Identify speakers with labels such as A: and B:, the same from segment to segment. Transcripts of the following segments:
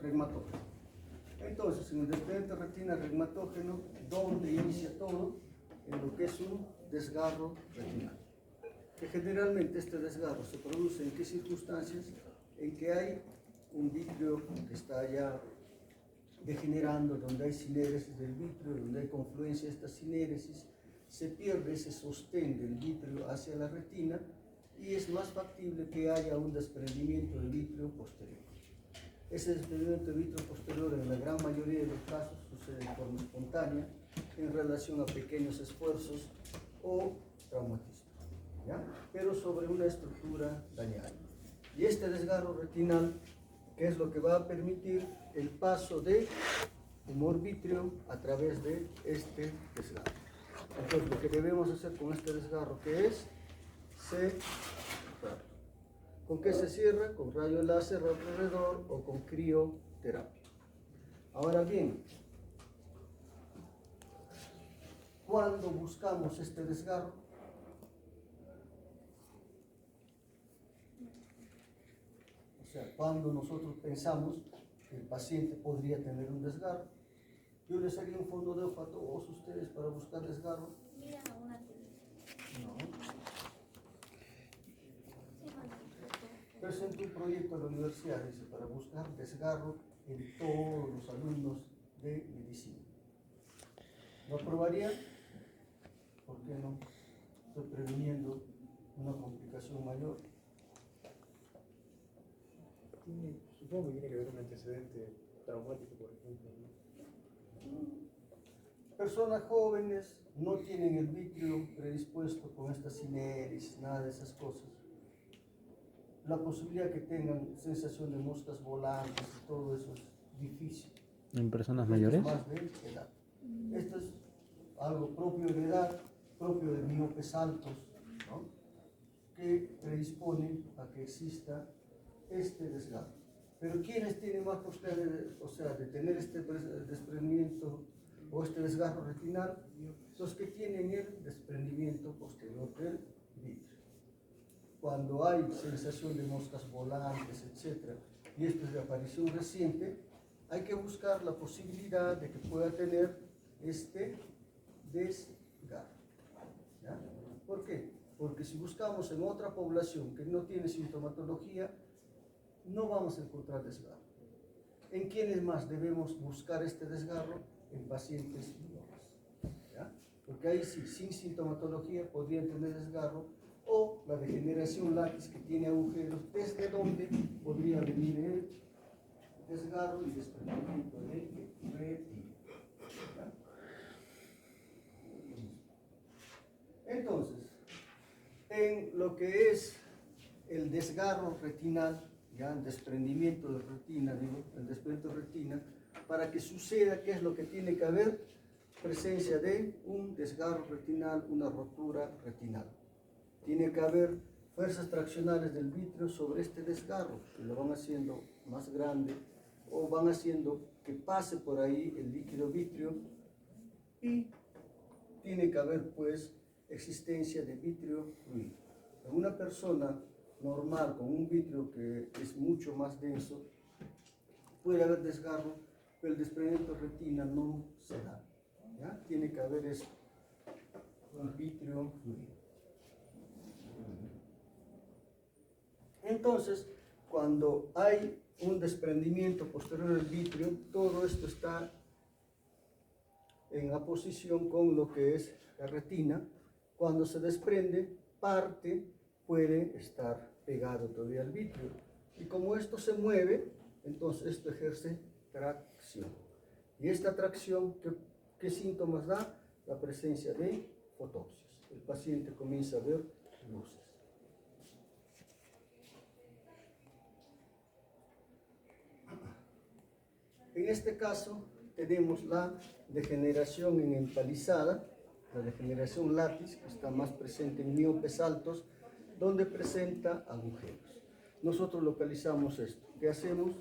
A: regmatógeno. Entonces, en el desprendimiento de retina regmatógeno, ¿dónde inicia todo? En lo que es un desgarro retinal. Que generalmente este desgarro se produce en qué circunstancias? En que hay un vitrio que está ya degenerando, donde hay sinéresis del vitrio, donde hay confluencia de esta sinéresis, se pierde ese sostén del vitrio hacia la retina y es más factible que haya un desprendimiento de vitrio posterior. Ese desprendimiento de vitrio posterior en la gran mayoría de los casos sucede de forma espontánea en relación a pequeños esfuerzos o traumatismo, ¿ya? Pero sobre una estructura dañada. Y este desgarro retinal, ¿qué es lo que va a permitir el paso de humor vítreo a través de este desgarro? Entonces, lo que debemos hacer con este desgarro, ¿qué es? Cerrar. ¿Con qué se cierra? Con rayo láser alrededor o con crioterapia. Ahora bien, ¿cuándo buscamos este desgarro? O sea, cuando nosotros pensamos que el paciente podría tener un desgarro. Yo les haría un fondo de ojo a todos ustedes para buscar desgarro.
B: Mira una televisión.
A: No. Presento un proyecto a la universidad, dice, para buscar desgarro en todos los alumnos de medicina. ¿Lo aprobaría? ¿Por qué no? Estoy previniendo una complicación mayor.
C: Supongo que tiene que haber un antecedente traumático, por ejemplo, ¿no?
A: Personas jóvenes no tienen el vitrio predispuesto con esta sinéresis, nada de esas cosas. La posibilidad que tengan sensación de moscas volantes y todo eso es difícil.
D: ¿En personas
A: Esto
D: mayores?
A: es más de edad. Esto es algo propio de edad, propio de miopes altos, ¿no? Que predisponen a que exista este desgarro. Pero ¿quiénes tienen más posibilidad de tener este desprendimiento o este desgarro retinal? Los que tienen el desprendimiento posterior del vitrio. Cuando hay sensación de moscas volantes, etc., y esto es de aparición reciente, hay que buscar la posibilidad de que pueda tener este desgarro. ¿Ya? ¿Por qué? Porque si buscamos en otra población que no tiene sintomatología, no vamos a encontrar desgarro. ¿En quiénes más debemos buscar este desgarro? En pacientes menores. ¿Ya? Porque ahí sí, sin sintomatología podrían tener desgarro, o la degeneración látiz que tiene agujeros, desde donde podría venir el desgarro y desprendimiento de retina. ¿Ya? Entonces, en lo que es el desgarro retinal, ya el desprendimiento de retina, el desprendimiento de retina, para que suceda, ¿qué es lo que tiene que haber? Presencia de un desgarro retinal, una rotura retinal. Tiene que haber fuerzas traccionales del vitrio sobre este desgarro, que lo van haciendo más grande o van haciendo que pase por ahí el líquido vitrio, y tiene que haber pues existencia de vitrio fluido. En una persona normal con un vitrio que es mucho más denso puede haber desgarro, pero el desprendimiento de retina no se da. ¿Ya? Tiene que haber eso, un vitrio fluido. Entonces, cuando hay un desprendimiento posterior del vitrio, todo esto está en aposición con lo que es la retina. Cuando se desprende, parte puede estar pegado todavía al vitrio. Y como esto se mueve, entonces esto ejerce tracción. Y esta tracción, ¿qué síntomas da? La presencia de fotopsias. El paciente comienza a ver luces. En este caso tenemos la degeneración en empalizada, la degeneración látiz, que está más presente en miopes altos, donde presenta agujeros. Nosotros localizamos esto. ¿Qué hacemos?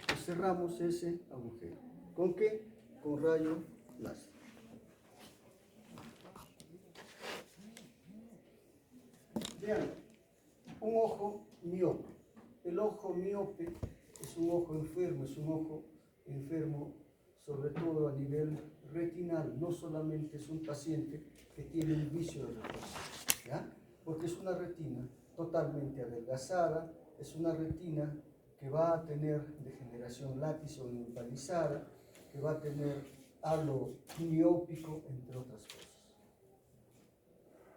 A: Pues cerramos ese agujero. ¿Con qué? Con rayo láser. Vean, un ojo miope. el ojo miope es un ojo enfermo sobre todo a nivel retinal, no solamente es un paciente que tiene un vicio de retina, ¿ya? Porque es una retina totalmente adelgazada, es una retina que va a tener degeneración látice o impalizada, que va a tener halo miópico, entre otras cosas.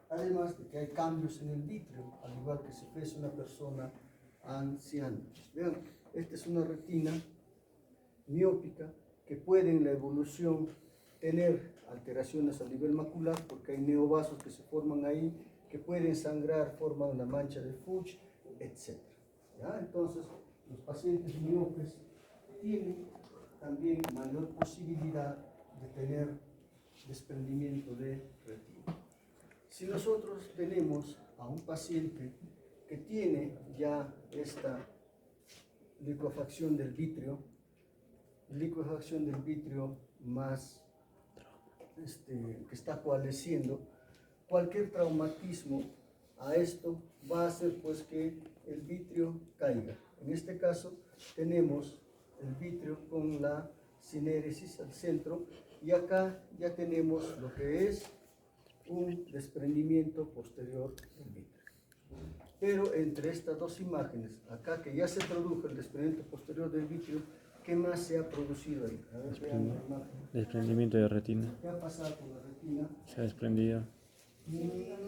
A: Además de que hay cambios en el vitrio, al igual que si fuese una persona anciana. Vean, esta es una retina miópica que puede en la evolución tener alteraciones a nivel macular porque hay neovasos que se forman ahí, que pueden sangrar, forman una mancha de Fuchs, etc. ¿Ya? Entonces, los pacientes miopes tienen también mayor posibilidad de tener desprendimiento de retina. Si nosotros tenemos a un paciente que tiene ya esta licuefacción del vitrio más que está coalesciendo, cualquier traumatismo a esto va a hacer pues que el vitrio caiga. En este caso tenemos el vitrio con la sinéresis al centro y acá ya tenemos lo que es un desprendimiento posterior del vitrio. Pero entre estas dos imágenes, acá que ya se produjo el desprendimiento posterior del vitrio, ¿qué más se ha producido ahí? A ver, vean la imagen.
D: Desprendimiento de retina.
A: ¿Qué ha pasado con la retina?
D: Se ha desprendido.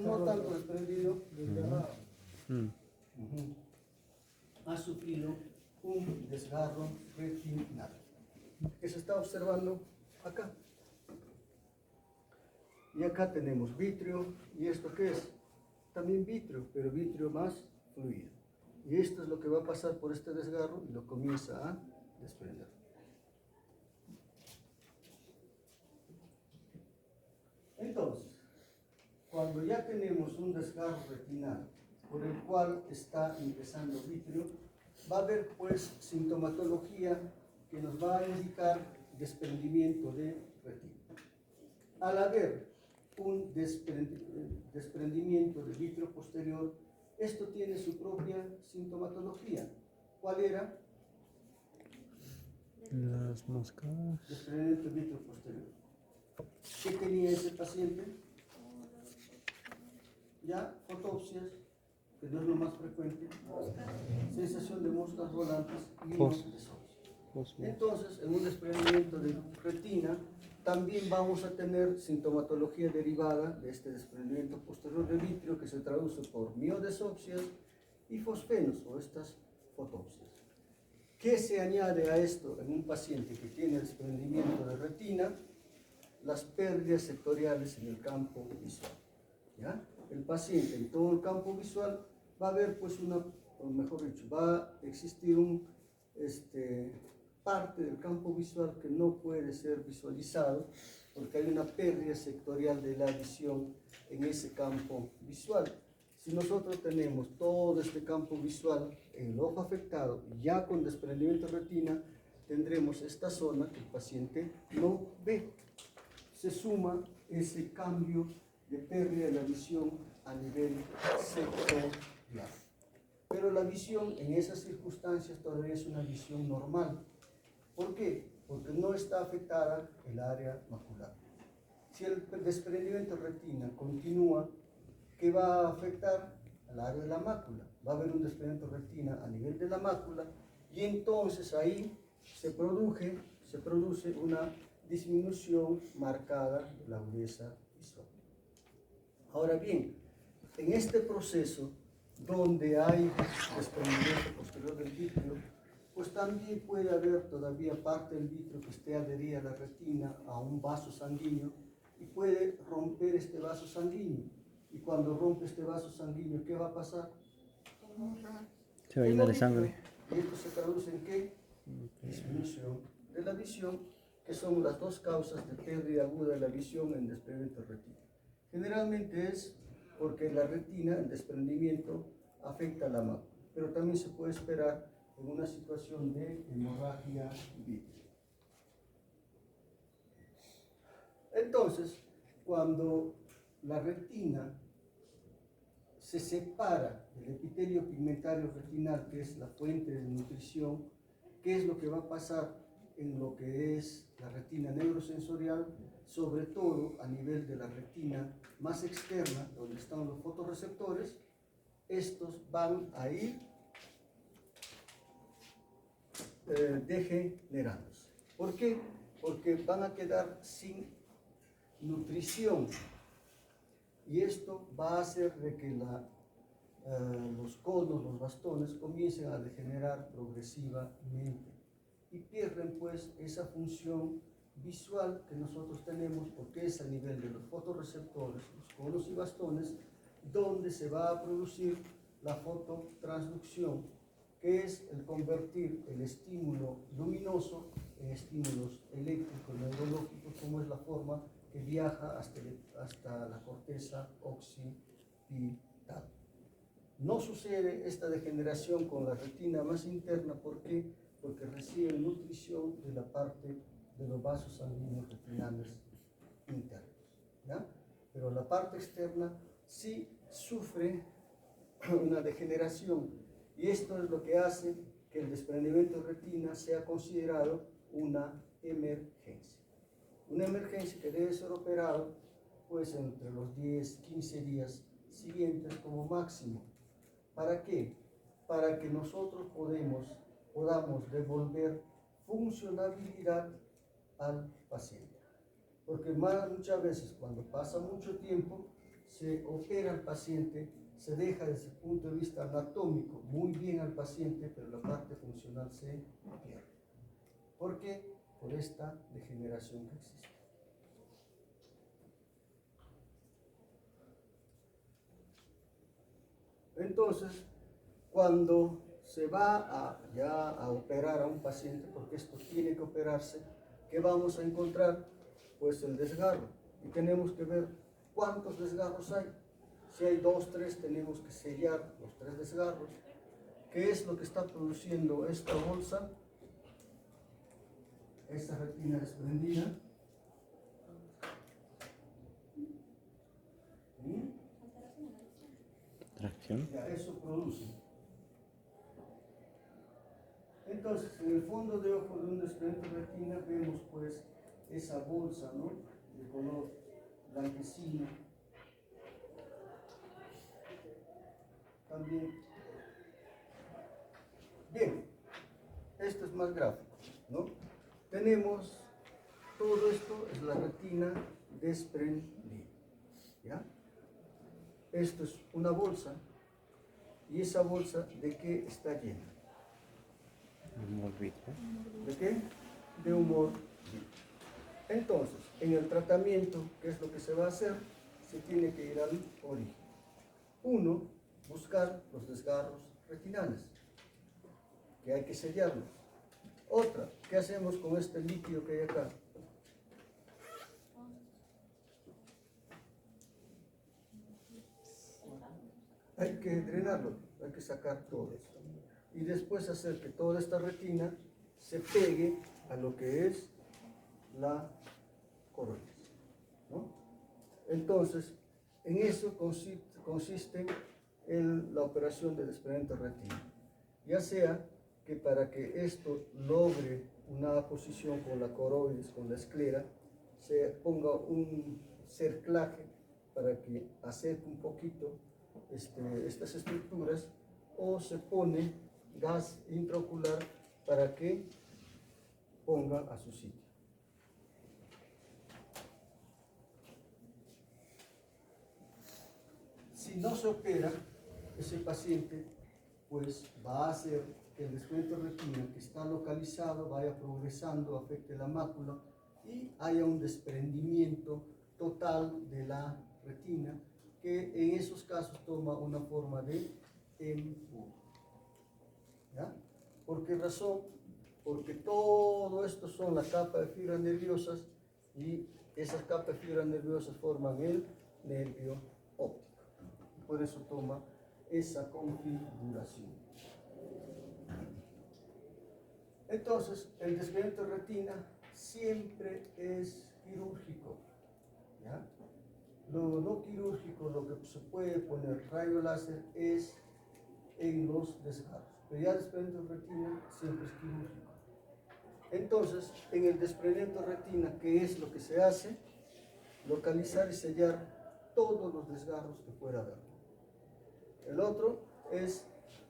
A: No tanto desprendido, desgarrado.
D: Mm.
A: Ha sufrido un desgarro retinal que se está observando acá. Y acá tenemos vitrio, ¿y esto qué es? También vitrio, pero vitrio más fluido. Y esto es lo que va a pasar por este desgarro y lo comienza a desprender. Entonces, cuando ya tenemos un desgarro retinal por el cual está ingresando vitrio, va a haber pues sintomatología que nos va a indicar desprendimiento de retina. Al haber un desprendimiento de vitrio posterior, esto tiene su propia sintomatología. ¿Cuál era?
D: Las moscas.
A: Desprendimiento de vitrio posterior. ¿Qué tenía ese paciente? Ya, fotopsias, que no es lo más frecuente, sensación de moscas volantes y unos desahucios. Entonces, en un desprendimiento de retina, también vamos a tener sintomatología derivada de este desprendimiento posterior de vitrio que se traduce por miodesopsias y fosfenos o estas fotopsias. ¿Qué se añade a esto en un paciente que tiene desprendimiento de retina? Las pérdidas sectoriales en el campo visual. ¿Ya? El paciente en todo el campo visual va a haber pues va a existir parte del campo visual que no puede ser visualizado porque hay una pérdida sectorial de la visión en ese campo visual. Si nosotros tenemos todo este campo visual en el ojo afectado, ya con desprendimiento de retina, tendremos esta zona que el paciente no ve. Se suma ese cambio de pérdida de la visión a nivel sectorial. Pero la visión en esas circunstancias todavía es una visión normal. ¿Por qué? Porque no está afectada el área macular. Si el desprendimiento de retina continúa, ¿qué va a afectar? Al área de la mácula. Va a haber un desprendimiento de retina a nivel de la mácula y entonces ahí se produce una disminución marcada de la agudeza visual. Ahora bien, en este proceso donde hay desprendimiento posterior del vitrio, pues también puede haber todavía parte del vitrio que esté adherida a la retina, a un vaso sanguíneo, y puede romper este vaso sanguíneo. Y cuando rompe este vaso sanguíneo, ¿qué va a pasar?
D: Se va a llenar de sangre.
A: Y esto se traduce en ¿qué? Disminución de la visión, que son las dos causas de pérdida aguda de la visión en desprendimiento de retina. Generalmente es porque la retina, el desprendimiento, afecta a la mácula, pero también se puede esperar en una situación de hemorragia vítrea. Entonces, cuando la retina se separa del epitelio pigmentario retinal, que es la fuente de nutrición. ¿Qué es lo que va a pasar en lo que es la retina neurosensorial? Sobre todo a nivel de la retina más externa, donde están los fotorreceptores, estos van a ir degenerándose. ¿Por qué? Porque van a quedar sin nutrición, y esto va a hacer de que los conos, los bastones comiencen a degenerar progresivamente y pierden pues esa función visual que nosotros tenemos, porque es a nivel de los fotorreceptores, los conos y bastones, donde se va a producir la fototransducción, que es el convertir el estímulo luminoso en estímulos eléctricos, neurológicos, como es la forma que viaja hasta la corteza occipital. No sucede esta degeneración con la retina más interna. ¿Por qué? Porque recibe nutrición de la parte de los vasos sanguíneos retinales internos, ¿ya? Pero la parte externa sí sufre una degeneración, y esto es lo que hace que el desprendimiento de retina sea considerado una emergencia. Una emergencia que debe ser operado pues entre los 10-15 días siguientes como máximo. ¿Para qué? Para que nosotros podamos devolver funcionabilidad al paciente. Porque muchas veces cuando pasa mucho tiempo se opera al paciente, se deja desde el punto de vista anatómico muy bien al paciente, pero la parte funcional se pierde. ¿Por qué? Por esta degeneración que existe. Entonces, cuando se va ya a operar a un paciente, porque esto tiene que operarse, ¿qué vamos a encontrar? Pues el desgarro. Y tenemos que ver cuántos desgarros hay. Si hay 2, 3, tenemos que sellar los 3 desgarros. ¿Qué es lo que está produciendo esta bolsa? Esta retina desprendida.
D: Tracción.
A: Ya, eso produce. Entonces, en el fondo de ojo de un desprendimiento de retina vemos pues esa bolsa, ¿no?, de color blanquecino. También. Bien, esto es más gráfico, ¿no? Tenemos todo esto, es la retina desprendida, ¿ya? Esto es una bolsa, y esa bolsa, ¿de qué está llena?
D: Humor vital.
A: ¿De qué? De humor vital. Entonces, en el tratamiento, ¿qué es lo que se va a hacer? Se tiene que ir al origen. Uno, buscar los desgarros retinales, que hay que sellarlos. Otra, ¿qué hacemos con este líquido que hay acá? Hay que drenarlo, hay que sacar todo esto. Y después hacer que toda esta retina se pegue a lo que es la coronis, ¿no? Entonces, en eso consiste la operación de desprendimiento de retina. Ya sea que para que esto logre una posición con la coroides, con la esclera, se ponga un cerclaje para que acerque un poquito estas estructuras, o se pone gas intraocular para que ponga a su sitio. Si no se opera, ese paciente pues va a hacer que el desprendimiento de retina que está localizado vaya progresando, afecte la mácula y haya un desprendimiento total de la retina, que en esos casos toma una forma de embudo. ¿Ya? ¿Por qué razón? Porque todo esto son la capa de fibras nerviosas, y esas capas de fibras nerviosas forman el nervio óptico. Por eso toma esa configuración. Entonces, el desprendimiento de retina siempre es quirúrgico, ¿ya? Lo no quirúrgico, lo que se puede poner rayo láser es en los desgarros. Pero ya desprendimiento de retina siempre es quirúrgico. Entonces, en el desprendimiento de retina, ¿qué es lo que se hace? Localizar y sellar todos los desgarros que pueda haber. El otro es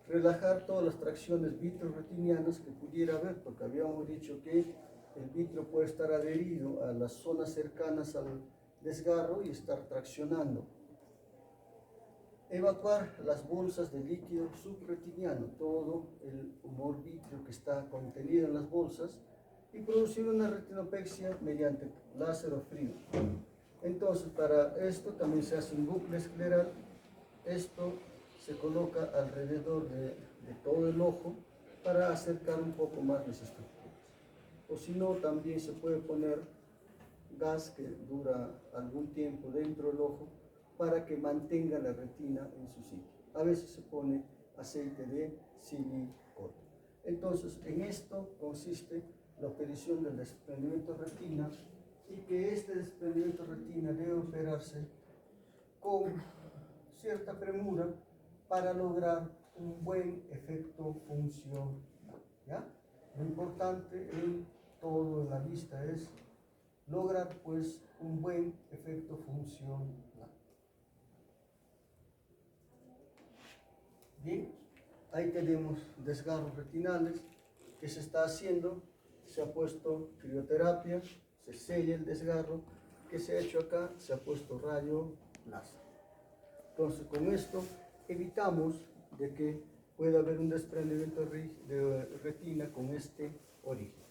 A: relajar todas las tracciones vitreoretinianas que pudiera haber, porque habíamos dicho que el vitrio puede estar adherido a las zonas cercanas al desgarro y estar traccionando. Evacuar las bolsas de líquido subretiniano, todo el humor vítreo que está contenido en las bolsas, y producir una retinopexia mediante láser o frío. Entonces, para esto también se hace un bucle escleral. Esto se coloca alrededor de todo el ojo para acercar un poco más las estructuras. O si no, también se puede poner gas que dura algún tiempo dentro del ojo para que mantenga la retina en su sitio. A veces se pone aceite de silicona. Entonces, en esto consiste la operación del desprendimiento de retina, y que este desprendimiento de retina debe operarse con cierta premura para lograr un buen efecto funcional. ¿Ya? Lo importante en todo en la vista es lograr pues un buen efecto funcional. Bien, ahí tenemos desgarros retinales que se está haciendo. Se ha puesto crioterapia, se sella el desgarro. ¿Qué se ha hecho acá? Se ha puesto rayo láser. Entonces, con esto evitamos de que pueda haber un desprendimiento de retina con este origen.